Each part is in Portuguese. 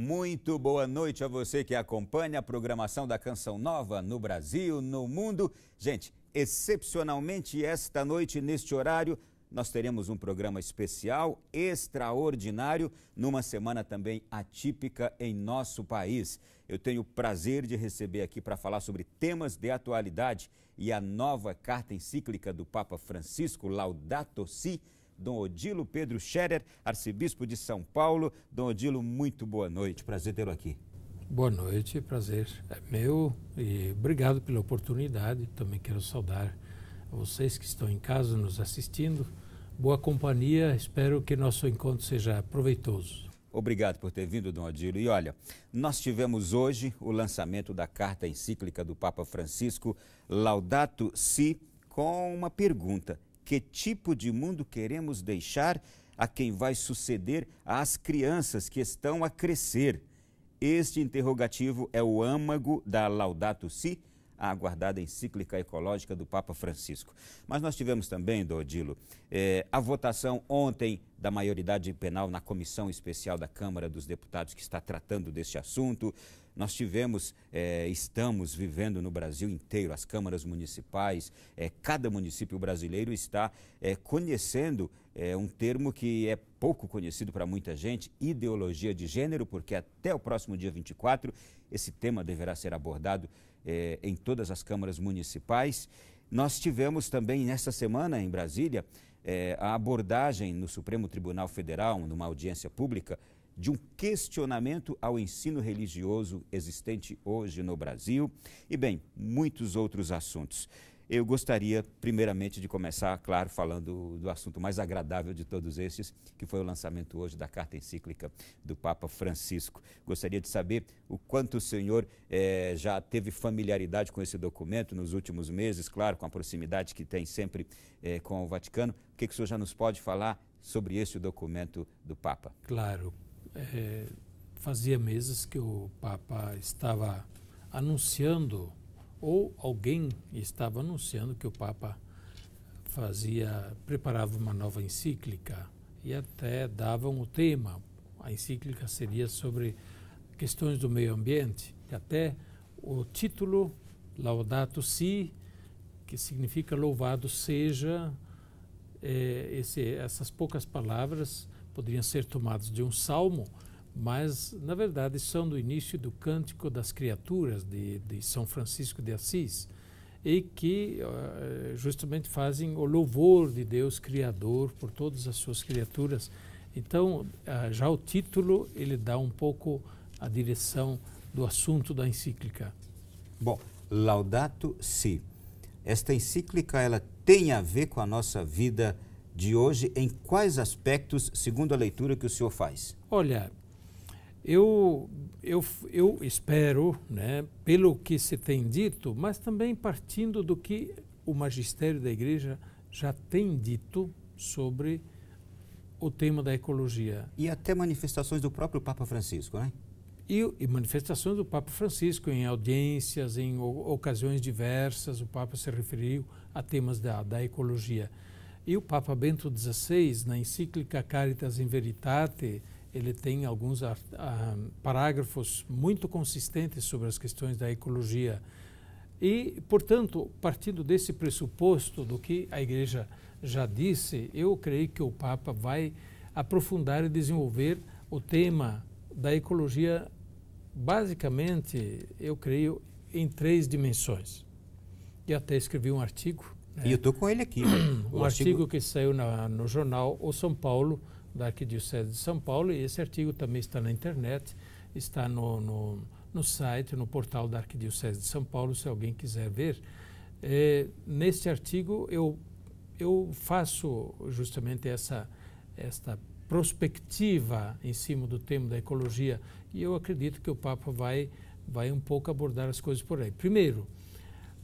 Muito boa noite a você que acompanha a programação da Canção Nova no Brasil, no mundo. Gente, excepcionalmente esta noite, neste horário, nós teremos um programa especial, extraordinário, numa semana também atípica em nosso país. Eu tenho o prazer de receber aqui para falar sobre temas de atualidade e a nova carta encíclica do Papa Francisco, Laudato Si, Dom Odilo Pedro Scherer, arcebispo de São Paulo. Dom Odilo, muito boa noite, prazer tê-lo aqui. Boa noite, prazer é meu e obrigado pela oportunidade. Também quero saudar vocês que estão em casa nos assistindo. Boa companhia, espero que nosso encontro seja proveitoso. Obrigado por ter vindo, Dom Odilo. E olha, nós tivemos hoje o lançamento da carta encíclica do Papa Francisco, Laudato Si, com uma pergunta: que tipo de mundo queremos deixar a quem vai suceder às crianças que estão a crescer? Este interrogativo é o âmago da Laudato Si, a aguardada encíclica ecológica do Papa Francisco. Mas nós tivemos também, Dom Odilo, a votação ontem da maioridade penal na Comissão Especial da Câmara dos Deputados que está tratando deste assunto. Nós tivemos, estamos vivendo no Brasil inteiro, as câmaras municipais, cada município brasileiro está conhecendo um termo que é pouco conhecido para muita gente, ideologia de gênero, porque até o próximo dia 24 esse tema deverá ser abordado em todas as câmaras municipais. Nós tivemos também nessa semana em Brasília a abordagem no Supremo Tribunal Federal, numa audiência pública, de um questionamento ao ensino religioso existente hoje no Brasil e, bem, muitos outros assuntos. Eu gostaria, primeiramente, de começar, claro, falando do assunto mais agradável de todos estes, que foi o lançamento hoje da carta encíclica do Papa Francisco. Gostaria de saber o quanto o senhor já teve familiaridade com esse documento nos últimos meses, claro, com a proximidade que tem sempre com o Vaticano. O que o senhor já nos pode falar sobre este documento do Papa? Claro. Fazia meses que o Papa estava anunciando, ou alguém estava anunciando que o Papa preparava uma nova encíclica e até davam o tema. A encíclica seria sobre questões do meio ambiente. E até o título, Laudato Si, que significa louvado seja, essas poucas palavras poderiam ser tomados de um salmo, mas, na verdade, são do início do Cântico das Criaturas de São Francisco de Assis, e que justamente fazem o louvor de Deus Criador por todas as suas criaturas. Então, já o título, ele dá um pouco a direção do assunto da encíclica. Bom, Laudato Si. Esta encíclica, ela tem a ver com a nossa vida de hoje, em quais aspectos, segundo a leitura que o senhor faz? Olha, eu espero, né, pelo que se tem dito, mas também partindo do que o magistério da Igreja já tem dito sobre o tema da ecologia. E até manifestações do próprio Papa Francisco, né? E manifestações do Papa Francisco em audiências, em ocasiões diversas, o Papa se referiu a temas da ecologia. E o Papa Bento XVI, na encíclica Caritas in Veritate, ele tem alguns parágrafos muito consistentes sobre as questões da ecologia. E, portanto, partindo desse pressuposto do que a Igreja já disse, eu creio que o Papa vai aprofundar e desenvolver o tema da ecologia, basicamente, eu creio, em 3 dimensões. E até escrevi um artigo. E eu estou com ele aqui. Um artigo que saiu no jornal O São Paulo, da Arquidiocese de São Paulo, e esse artigo também está na internet, está no site, no portal da Arquidiocese de São Paulo, se alguém quiser ver. Neste artigo eu faço justamente esta prospectiva em cima do tema da ecologia, e eu acredito que o Papa vai um pouco abordar as coisas por aí. Primeiro,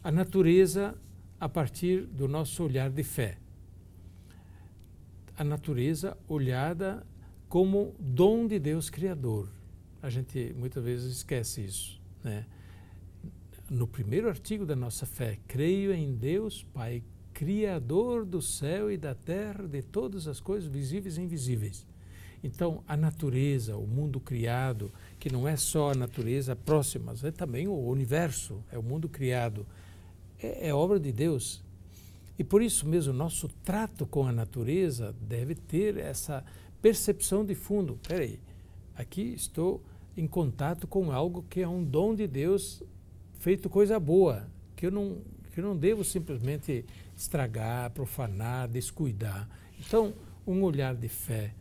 a natureza a partir do nosso olhar de fé. A natureza olhada como dom de Deus Criador. A gente muitas vezes esquece isso, né? No primeiro artigo da nossa fé, creio em Deus, Pai, Criador do céu e da terra, de todas as coisas visíveis e invisíveis. Então, a natureza, o mundo criado, que não é só a natureza próxima, mas é também o universo, é o mundo criado, é obra de Deus. E por isso mesmo, nosso trato com a natureza deve ter essa percepção de fundo. Peraí, aqui estou em contato com algo que é um dom de Deus feito coisa boa, que eu não devo simplesmente estragar, profanar, descuidar. Então, um olhar de fé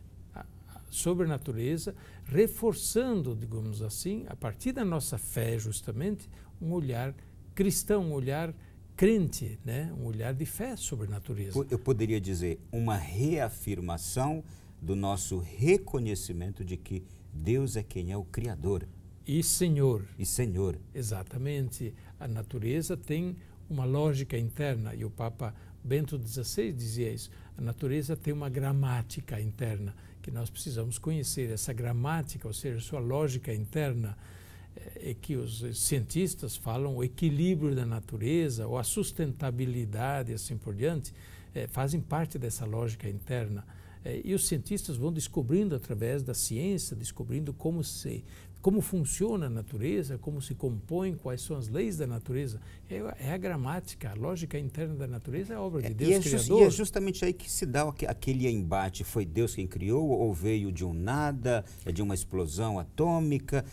sobre a natureza, reforçando, digamos assim, a partir da nossa fé, justamente, um olhar cristão, um olhar crente, né? Um olhar de fé sobre a natureza. Eu poderia dizer uma reafirmação do nosso reconhecimento de que Deus é quem é o Criador. E Senhor. E Senhor. Exatamente. A natureza tem uma lógica interna, e o Papa Bento XVI dizia isso. A natureza tem uma gramática interna, que nós precisamos conhecer. Essa gramática, ou seja, sua lógica interna, é que os cientistas falam o equilíbrio da natureza, ou a sustentabilidade, assim por diante, fazem parte dessa lógica interna. E os cientistas vão descobrindo através da ciência, descobrindo como funciona a natureza, como se compõe, quais são as leis da natureza. É a gramática, a lógica interna da natureza é a obra de Deus Criador. E é justamente aí que se dá aquele embate. Foi Deus quem criou ou veio de um nada, de uma explosão atômica,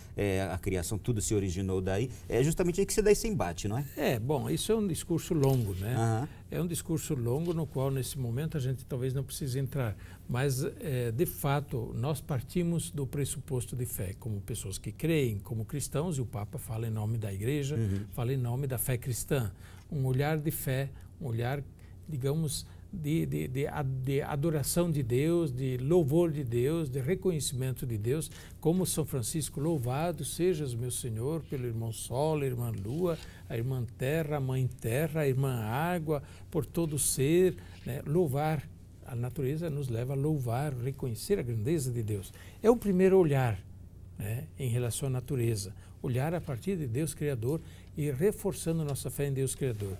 a criação, tudo se originou daí. É justamente aí que se dá esse embate, não é? Bom, isso é um discurso longo, né? Uhum. É um discurso longo no qual, nesse momento, a gente talvez não precise entrar. Mas, de fato, nós partimos do pressuposto de fé, como pessoas que creem, como cristãos, e o Papa fala em nome da Igreja, fala em nome da fé cristã. Um olhar de fé, um olhar, digamos, de adoração de Deus, de louvor de Deus, de reconhecimento de Deus, como São Francisco: louvado sejas, meu Senhor, pelo irmão Sol, a irmã Lua, a irmã Terra, a mãe Terra, a irmã Água, por todo ser, né? Louvar. A natureza nos leva a louvar, reconhecer a grandeza de Deus. É o primeiro olhar, né, em relação à natureza. Olhar a partir de Deus Criador e reforçando nossa fé em Deus Criador.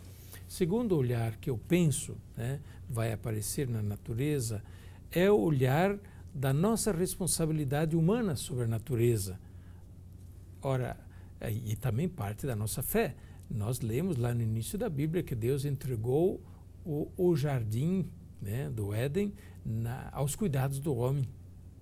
Segundo olhar que eu penso, né, vai aparecer na natureza, é o olhar da nossa responsabilidade humana sobre a natureza. Ora, e também parte da nossa fé. Nós lemos lá no início da Bíblia que Deus entregou o jardim, né, do Éden aos cuidados do homem,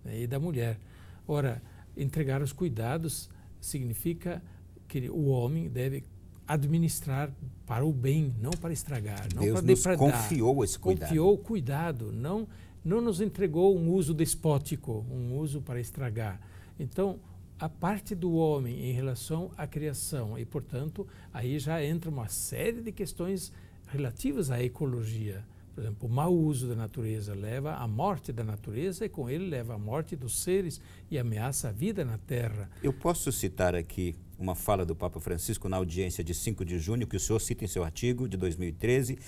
né, e da mulher. Ora, entregar os cuidados significa que o homem deve administrar para o bem, não para estragar, não Deus para nos depredar. Confiou esse cuidado. Confiou o cuidado, não nos entregou um uso despótico, um uso para estragar. Então, a parte do homem em relação à criação, e, portanto, aí já entra uma série de questões relativas à ecologia. Por exemplo, o mau uso da natureza leva à morte da natureza e com ele leva à morte dos seres e ameaça a vida na Terra. Eu posso citar aqui uma fala do Papa Francisco na audiência de 5 de junho, que o senhor cita em seu artigo de 2013,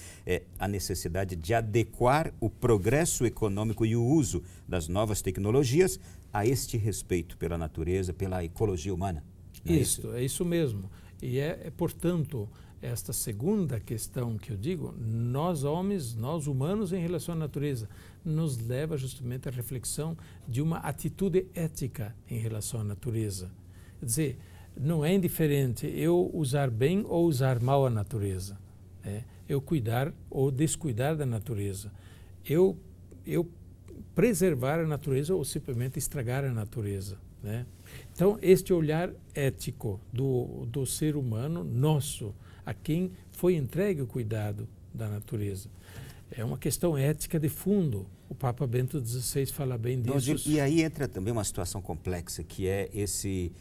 a necessidade de adequar o progresso econômico e o uso das novas tecnologias a este respeito pela natureza, pela ecologia humana. É isso mesmo. E portanto, esta segunda questão que eu digo, nós homens, nós humanos em relação à natureza, nos leva justamente à reflexão de uma atitude ética em relação à natureza. Quer dizer, não é indiferente eu usar bem ou usar mal a natureza, né? Eu cuidar ou descuidar da natureza, eu preservar a natureza ou simplesmente estragar a natureza, né? Então, este olhar ético do ser humano nosso, a quem foi entregue o cuidado da natureza. É uma questão ética de fundo. O Papa Bento XVI fala bem disso. E aí entra também uma situação complexa, que é esse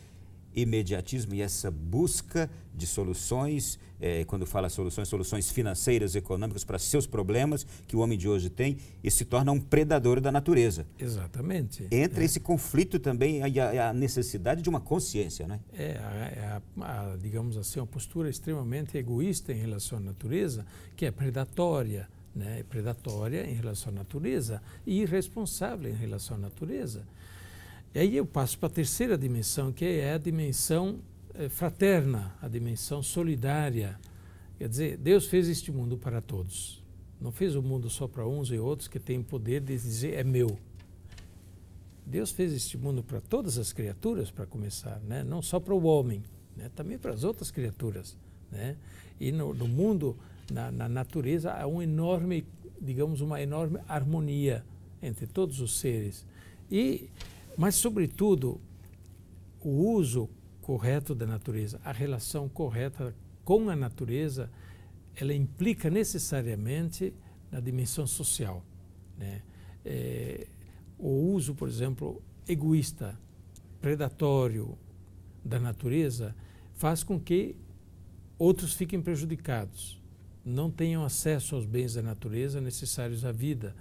imediatismo e essa busca de soluções, quando fala soluções financeiras, econômicas para seus problemas que o homem de hoje tem, e se torna um predador da natureza. Exatamente. Entra esse conflito também e a necessidade de uma consciência, né? Digamos assim, uma postura extremamente egoísta em relação à natureza, que é predatória, né? Predatória em relação à natureza e irresponsável em relação à natureza. E aí eu passo para a terceira dimensão, que é a dimensão fraterna, a dimensão solidária. Quer dizer, Deus fez este mundo para todos. Não fez o mundo só para uns e outros que têm poder de dizer é meu. Deus fez este mundo para todas as criaturas, para começar, né? Não só para o homem, né? Também para as outras criaturas, né? E no mundo, na natureza, há um enorme, digamos, uma enorme harmonia entre todos os seres. Mas, sobretudo, o uso correto da natureza, a relação correta com a natureza, ela implica necessariamente na dimensão social, né? O uso, por exemplo, egoísta, predatório da natureza faz com que outros fiquem prejudicados, não tenham acesso aos bens da natureza necessários à vida.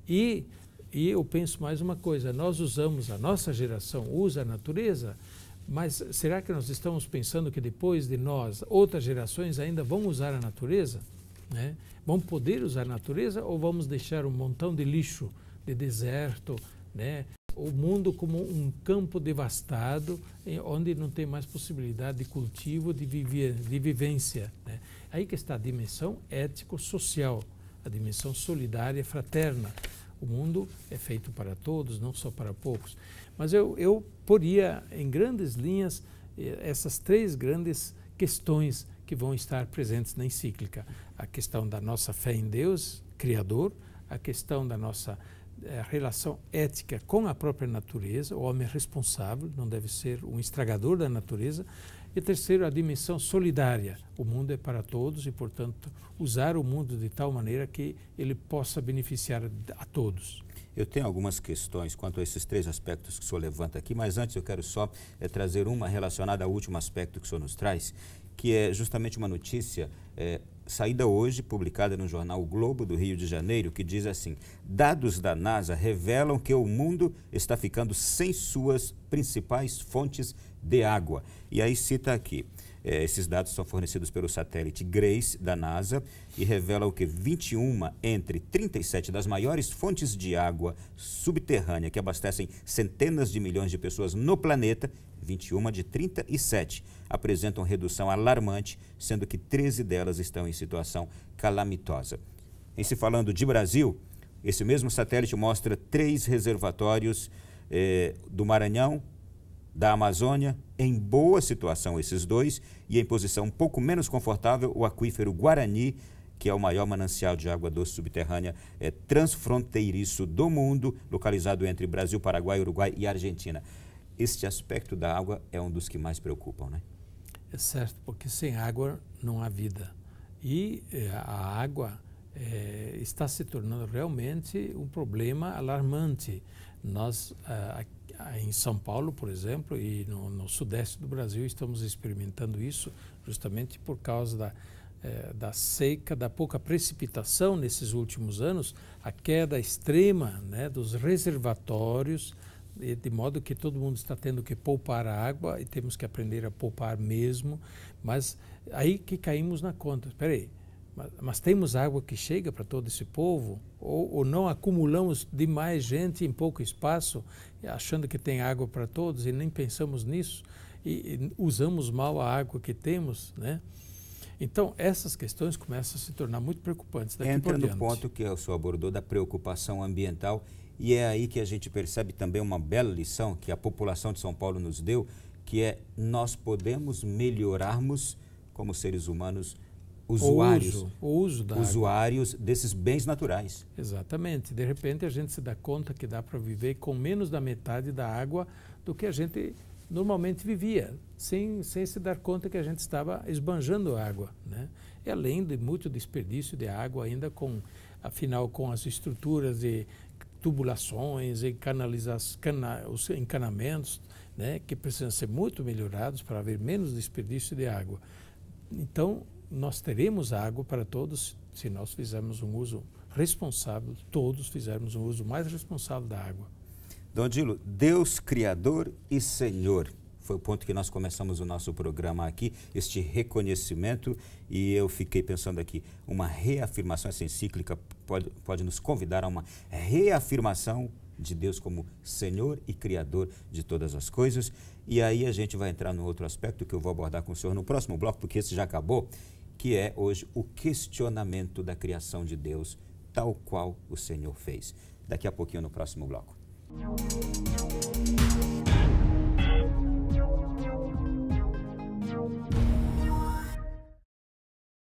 E eu penso mais uma coisa, nós usamos, a nossa geração usa a natureza, mas será que nós estamos pensando que depois de nós, outras gerações ainda vão usar a natureza? Né? Vão poder usar a natureza ou vamos deixar um montão de lixo, de deserto, né? O mundo como um campo devastado, onde não tem mais possibilidade de cultivo, de vivência, né? Aí que está a dimensão ético-social, a dimensão solidária, fraterna. O mundo é feito para todos, não só para poucos. Mas eu poria em grandes linhas essas três grandes questões que vão estar presentes na encíclica. A questão da nossa fé em Deus, Criador, a questão da nossa relação ética com a própria natureza, o homem é responsável, não deve ser um estragador da natureza. E terceiro, a dimensão solidária. O mundo é para todos e, portanto, usar o mundo de tal maneira que ele possa beneficiar a todos. Eu tenho algumas questões quanto a esses três aspectos que o senhor levanta aqui, mas antes eu quero só trazer uma relacionada ao último aspecto que o senhor nos traz, que é justamente uma notícia saída hoje, publicada no jornal O Globo do Rio de Janeiro, que diz assim: dados da NASA revelam que o mundo está ficando sem suas principais fontes de água. E aí cita aqui, esses dados são fornecidos pelo satélite GRACE da NASA e revelam que 21 entre 37 das maiores fontes de água subterrânea que abastecem centenas de milhões de pessoas no planeta, 21 de 37, apresentam redução alarmante, sendo que 13 delas estão em situação calamitosa. Em se falando de Brasil, esse mesmo satélite mostra 3 reservatórios do Maranhão, da Amazônia, em boa situação esses 2, e em posição um pouco menos confortável o aquífero Guarani, que é o maior manancial de água doce subterrânea transfronteiriço do mundo, localizado entre Brasil, Paraguai, Uruguai e Argentina. Este aspecto da água é um dos que mais preocupam, né? É certo, porque sem água não há vida. E a água está se tornando realmente um problema alarmante. Nós, em São Paulo, por exemplo, e no sudeste do Brasil, estamos experimentando isso justamente por causa da seca, da pouca precipitação nesses últimos anos, a queda extrema, né, dos reservatórios, de modo que todo mundo está tendo que poupar a água e temos que aprender a poupar mesmo, mas aí que caímos na conta. Espera aí, mas temos água que chega para todo esse povo? Ou não acumulamos demais gente em pouco espaço, achando que tem água para todos e nem pensamos nisso e usamos mal a água que temos, né? Então, essas questões começam a se tornar muito preocupantes daqui por diante. Entra no ponto que o senhor abordou da preocupação ambiental, e é aí que a gente percebe também uma bela lição que a população de São Paulo nos deu, que é nós podemos melhorarmos como seres humanos usuários desses bens naturais. Exatamente. De repente a gente se dá conta que dá para viver com menos da metade da água do que a gente normalmente vivia, sem se dar conta que a gente estava esbanjando água, né? E além de muito desperdício de água ainda afinal com as estruturas de tubulações e os encanamentos, né, que precisam ser muito melhorados para haver menos desperdício de água. Então, nós teremos água para todos se nós fizermos um uso responsável, todos fizermos um uso mais responsável da água. Dom Odilo, Deus Criador e Senhor, foi o ponto que nós começamos o nosso programa aqui, este reconhecimento, e eu fiquei pensando aqui, uma reafirmação, essa encíclica pode nos convidar a uma reafirmação de Deus como Senhor e Criador de todas as coisas. E aí a gente vai entrar no outro aspecto que eu vou abordar com o senhor no próximo bloco, porque esse já acabou, que é hoje o questionamento da criação de Deus, tal qual o Senhor fez. Daqui a pouquinho no próximo bloco.